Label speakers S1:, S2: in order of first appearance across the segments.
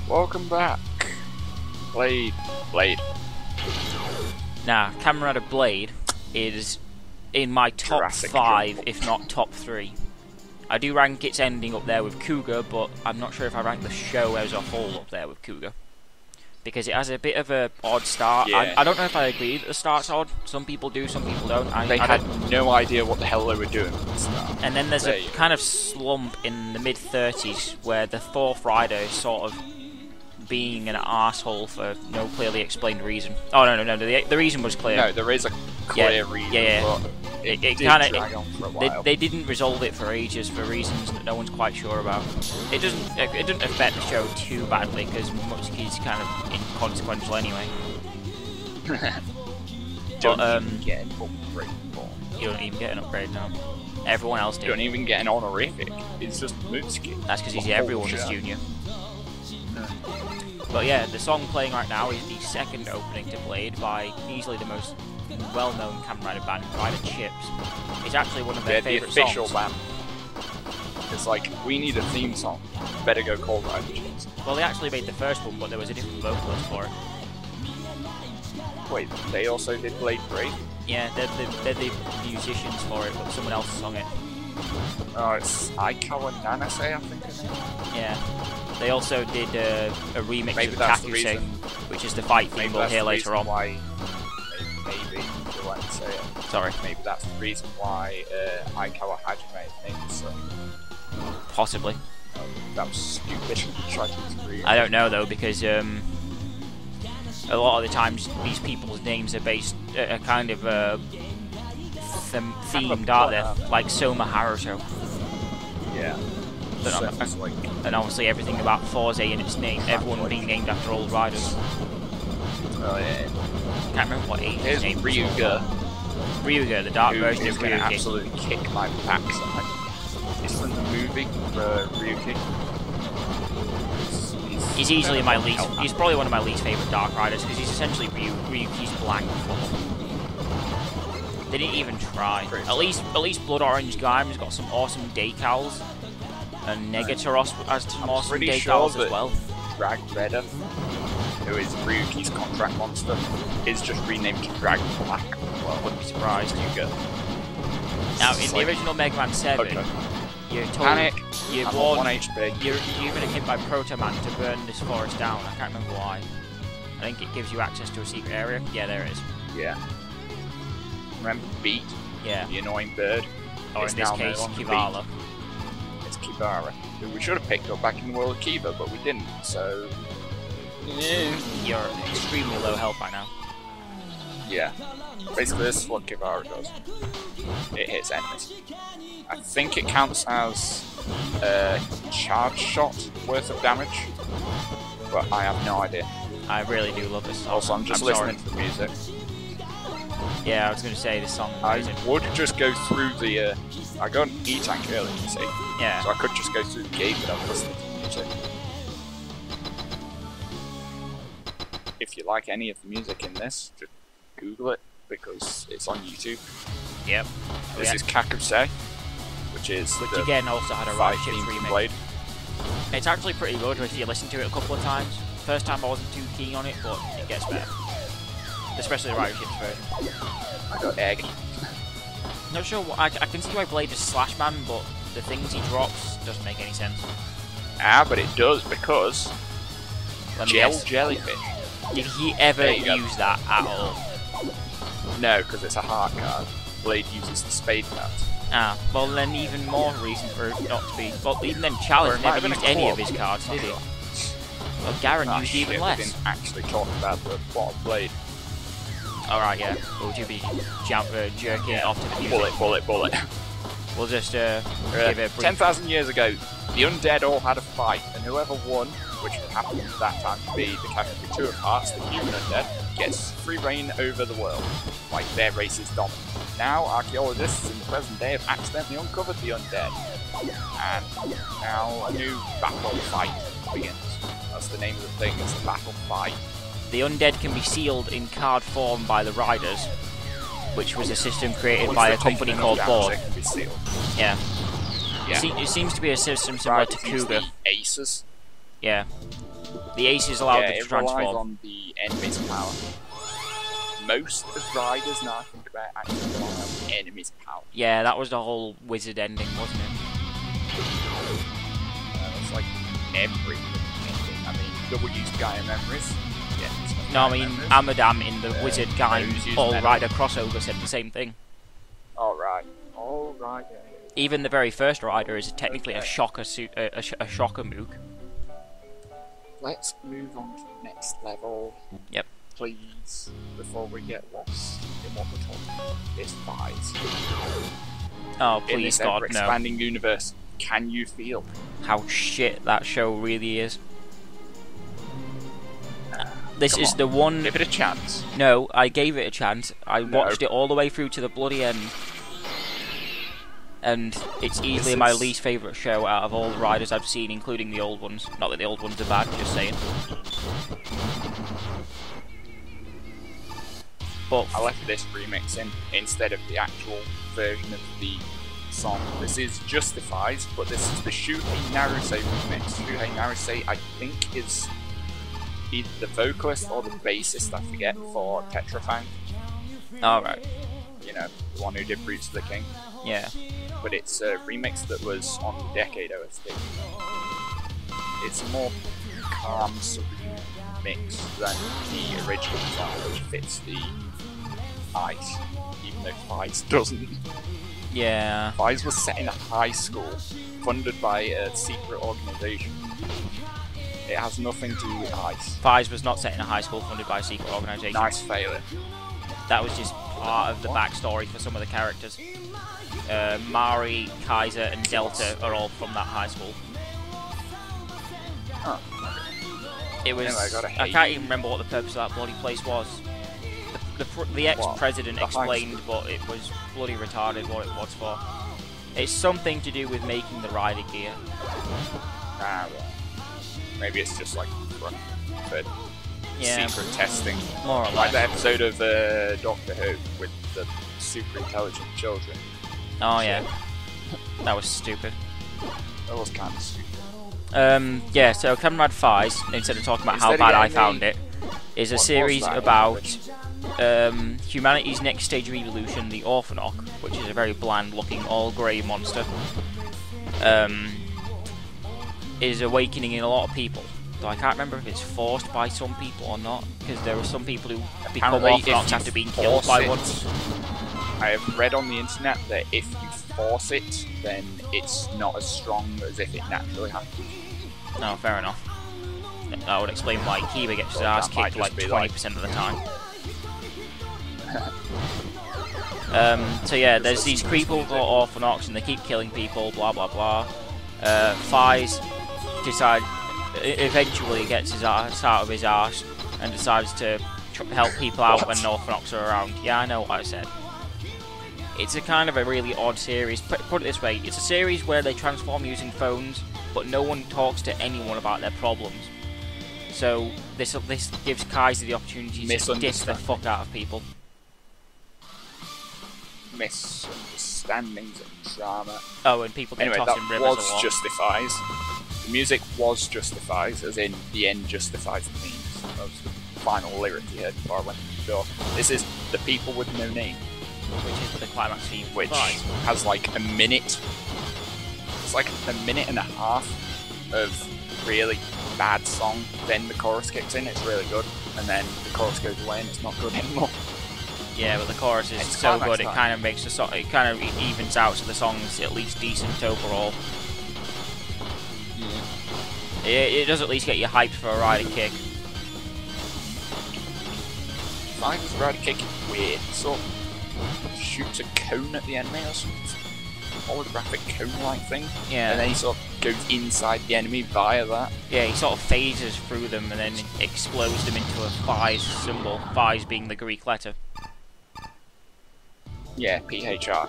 S1: Welcome back. Blade.
S2: Now, Kamen Rider Blade is in my top
S1: Jurassic
S2: 5,
S1: Jungle.
S2: if not top 3. I do rank its ending up there with Cougar, but I'm not sure if I rank the show as a whole up there with Cougar. Because it has a bit of a odd start.
S1: Yeah.
S2: I don't know if I agree that the start's odd. Some people do, some people don't.
S1: They had no idea what the hell they were doing at the start.
S2: And then there's
S1: There
S2: a
S1: you go.
S2: kind of slump in the mid-30s where the fourth rider is sort of being an arsehole for no clearly explained reason. Oh, no, the reason was clear.
S1: No, there is a clear reason,
S2: yeah.
S1: but it
S2: It
S1: did
S2: kinda-
S1: drag on for a while.
S2: They didn't resolve it for ages for reasons that no one's quite sure about. It doesn't affect the show too badly because Mutsuki's kind of inconsequential anyway.
S1: Don't
S2: But,
S1: even get an upgrade for.
S2: You don't even get an upgrade now. Everyone else did.
S1: Don't even get an honorific. It's just Mutsuki.
S2: That's because he's
S1: The whole
S2: everyone's
S1: show.
S2: junior. But yeah, the song playing right now is the second opening to Blade by easily the most well-known Kamen Rider band, Rider Chips. It's actually one of their
S1: They're the
S2: favourite
S1: official
S2: songs.
S1: band. It's like, we need a theme song. Better go call Rider Chips.
S2: Well, they actually made the first one, but there was a different vocalist for it.
S1: Wait, they also did Blade 3?
S2: Yeah, they're the musicians for it, but someone else sung it.
S1: Oh, it's Aikawa Nanase, I think it's
S2: Yeah. They also did a remix
S1: Maybe
S2: of
S1: that's the
S2: Kakuse,
S1: reason.
S2: which is the fight theme
S1: Maybe
S2: we'll
S1: that's
S2: hear
S1: the
S2: later
S1: reason
S2: on.
S1: why... Maybe, you want to say it.
S2: Sorry.
S1: Maybe that's the reason why Aikawa Hajime is named so.
S2: Possibly.
S1: That was stupid. Try to agree.
S2: I don't know though, because a lot of the times these people's names are based kind of themed, aren't they? Like Soma Haruto.
S1: Yeah.
S2: And obviously everything about Forze and its name, everyone being named after old riders.
S1: Oh yeah.
S2: Can't remember what age his
S1: Here's
S2: name was.
S1: Ryuga,
S2: Ryuga, the dark
S1: who
S2: version
S1: is
S2: of
S1: going to
S2: Ryuki.
S1: absolutely kick my backside. It's from the movie for Ryuki.
S2: He's easily my least. He's probably one of my least favorite Dark Riders because he's essentially Ryuki's blank form. They didn't even try. At least Blood Orange Gaiman's got some awesome decals, and Negatoros has some awesome
S1: pretty
S2: decals
S1: sure
S2: as well.
S1: Drag Redder, who is Ryuki's contract monster, is just renamed to Drag Black. Well,
S2: Wouldn't be surprised.
S1: Ryuga.
S2: Now, in the original Mega Man 7,
S1: Okay.
S2: you're told
S1: Panic.
S2: you're
S1: I'm
S2: warned,
S1: on 1 HP.
S2: you've been hit by Proto Man to burn this forest down. I can't remember why. I think it gives you access to a secret area. Yeah, there it is.
S1: Yeah. Remember Beat,
S2: Yeah.
S1: the annoying bird?
S2: Or
S1: It's
S2: in this
S1: now no
S2: case,
S1: longer
S2: Kivala.
S1: Beat. It's Kibara, who we should have picked up back in the world of Kiva, but we didn't, so...
S2: You're extremely low health right now.
S1: Yeah. Basically, this is what Kibara does. It hits enemies. I think it counts as a charge shot worth of damage, but I have no idea.
S2: I really do love this song.
S1: Also, I'm just listening to the music.
S2: Yeah, I was going to say this song is
S1: I
S2: amazing.
S1: would just go through the... I got an E-Tank earlier, you see.
S2: Yeah.
S1: So I could just go through the gate, but I'm listening to the music. If you like any of the music in this, just Google it, because it's on YouTube.
S2: Yep.
S1: This is Kakuse, which is
S2: Which
S1: the
S2: again also had a
S1: fight
S2: Rider Chips
S1: theme from
S2: remix.
S1: Blade.
S2: It's actually pretty good if you listen to it a couple of times. First time I wasn't too keen on it, but it gets better. Especially the Rider Chips version.
S1: I got egg.
S2: Not sure what, I can see why Blade is Slash Man, but the things he drops doesn't make any sense.
S1: Ah, but it does, because
S2: Let me
S1: gel
S2: guess.
S1: jellyfish.
S2: Did he ever
S1: There you go.
S2: use that at all?
S1: No, because it's a heart card. Blade uses the spade card.
S2: Ah, well then even more reason for it not to be. Well, even then Challenge
S1: Or it might
S2: never
S1: have
S2: used
S1: been a
S2: any of
S1: claw.
S2: his cards, did he?
S1: Not
S2: Well, Garen
S1: Ah,
S2: used
S1: shit,
S2: even
S1: we
S2: less.
S1: didn't actually talk about the plot of Blade.
S2: Alright, yeah. We'll just be jerking it off to the music.
S1: Bullet.
S2: We'll just give it a brief...
S1: 10,000 years ago, the undead all had a fight, and whoever won, which happened at that time to be the category 2 of Hearts, the human undead, gets free reign over the world. Like their race is dominant. Now, archaeologists in the present day have accidentally uncovered the undead. And now a new battle fight begins. That's the name of the thing, it's the battle fight.
S2: The undead can be sealed in card form by the Riders, which was a system created by a company called Board.
S1: It can be sealed.
S2: Yeah.
S1: Yeah.
S2: It seems to be a system similar to
S1: Riders use
S2: Cougar.
S1: the aces.
S2: Yeah. The aces allowed them to
S1: it relies
S2: transform.
S1: on the enemy's power. Most of Riders, now I think about it, actually rely on the enemy's power.
S2: Yeah, that was the whole wizard ending, wasn't it?
S1: It's like every ending. I mean, W's Gaia memories. Yeah,
S2: no, I mean, Amadam in the Wizard Game All Rider crossover said the same thing.
S1: Alright. Yeah.
S2: Even the very first Rider is technically a shocker mook.
S1: Let's move on to the next level.
S2: Yep.
S1: Please, before we get lost in what we're talking about. It's Fies.
S2: Oh, please,
S1: in this
S2: God, no.
S1: expanding universe, can you feel
S2: how shit that show really is? This is the one...
S1: Give it a chance.
S2: No, I gave it a chance. I watched it all the way through to the bloody end. And it's easily my least favourite show out of all the Riders I've seen, including the old ones. Not that the old ones are bad, just saying. But
S1: I left this remix in instead of the actual version of the song. This is Justifies, but this is the Shuhei Naruse remix. Shuhei Naruse, I think, is either the vocalist or the bassist, I forget, for Tetrafang.
S2: Alright.
S1: You know, the one who did Roots of the King.
S2: Yeah.
S1: But it's a remix that was on the Decade OST. It's a more calm, serene mix than the original song, which fits the ice, even though Fies doesn't.
S2: Yeah.
S1: Fies was set in a high school, funded by a secret organisation. It has nothing to do with ice.
S2: Fies was not set in a high school funded by a secret organisation.
S1: Nice failure.
S2: That was just part of the backstory for some of the characters. Mari, Kaiser, and Delta are all from that high school.
S1: Huh.
S2: It was.
S1: Anyway,
S2: I can't even remember what the purpose of that bloody place was. The ex-president explained, but it was bloody retarded what it was for. It's something to do with making the rider gear.
S1: Ah, well. Maybe it's just like for secret testing.
S2: More or less.
S1: Like the episode of Doctor Who with the super intelligent children.
S2: Oh yeah. That was stupid.
S1: That was kind of stupid.
S2: Yeah, so Kamen Rider Fies, instead of talking about how bad I found it, is a series about humanity's next stage of evolution, the Orphanok, which is a very bland-looking, all-grey monster, is awakening in a lot of people. Though I can't remember if it's forced by some people or not, because there are some people who become Orphanoks after being killed by one.
S1: I have read on the internet that if you force it, then it's not as strong as if it naturally happens.
S2: No, fair enough. That would explain why Kiba gets his ass kicked like 20% of the time. So yeah, there's these creepy Orphanoks and they keep killing people, blah blah blah. Fies eventually gets his ass out of his arse and decides to help people out when Orphanoks are around. Yeah, I know what I said. It's a kind of a really odd series. Put it this way, it's a series where they transform using phones, but no one talks to anyone about their problems. So this gives Kaiser the opportunity to diss the fuck out of people.
S1: Misunderstandings and drama.
S2: Oh, and people get tossed in rivers a lot.
S1: That was Justifies. The music was Justifies, as in the end justifies the means. That was the final lyric you heard before I went to the door. This is The People with No Name.
S2: Which is the climax theme.
S1: Which has like a minute. It's like a minute and a half of really bad song. Then the chorus kicks in, it's really good. And then the chorus goes away and it's not good anymore.
S2: Yeah, but the chorus is so good, it kind of makes the song, it kind of evens out, so the song's at least decent overall. Yeah. It does at least get you hyped for a rider kick.
S1: Rider's rider kick is weird. Sort of shoots a cone at the enemy or something. Holographic cone-like thing.
S2: Yeah.
S1: And then he sort of goes inside the enemy via that.
S2: Yeah, he sort of phases through them and then explodes them into a Fies symbol. Fies being the Greek letter.
S1: Yeah, PHR.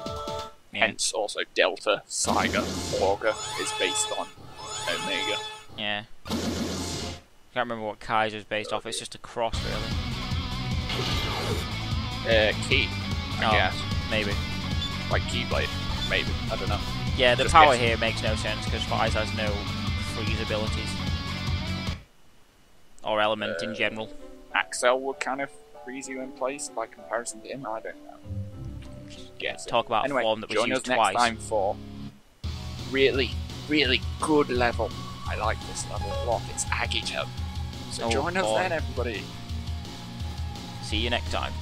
S2: Yeah.
S1: Hence also Delta, Saiga, Auga is based on Omega.
S2: Yeah. Can't remember what Kaiser's based off, it's just a cross really.
S1: Key, I guess.
S2: Maybe.
S1: Like Keyblade, maybe, I don't know.
S2: Yeah, the
S1: just
S2: power
S1: guessing.
S2: here makes no sense because Fies has no freeze abilities. or element in general.
S1: Axel would kind of freeze you in place by comparison to him. I don't know. Guess
S2: Talk about
S1: anyway,
S2: a form that was
S1: join
S2: used
S1: us
S2: twice.
S1: next time for really, really good level. I like this level a lot. It's Agito. So join us then, everybody.
S2: See you next time.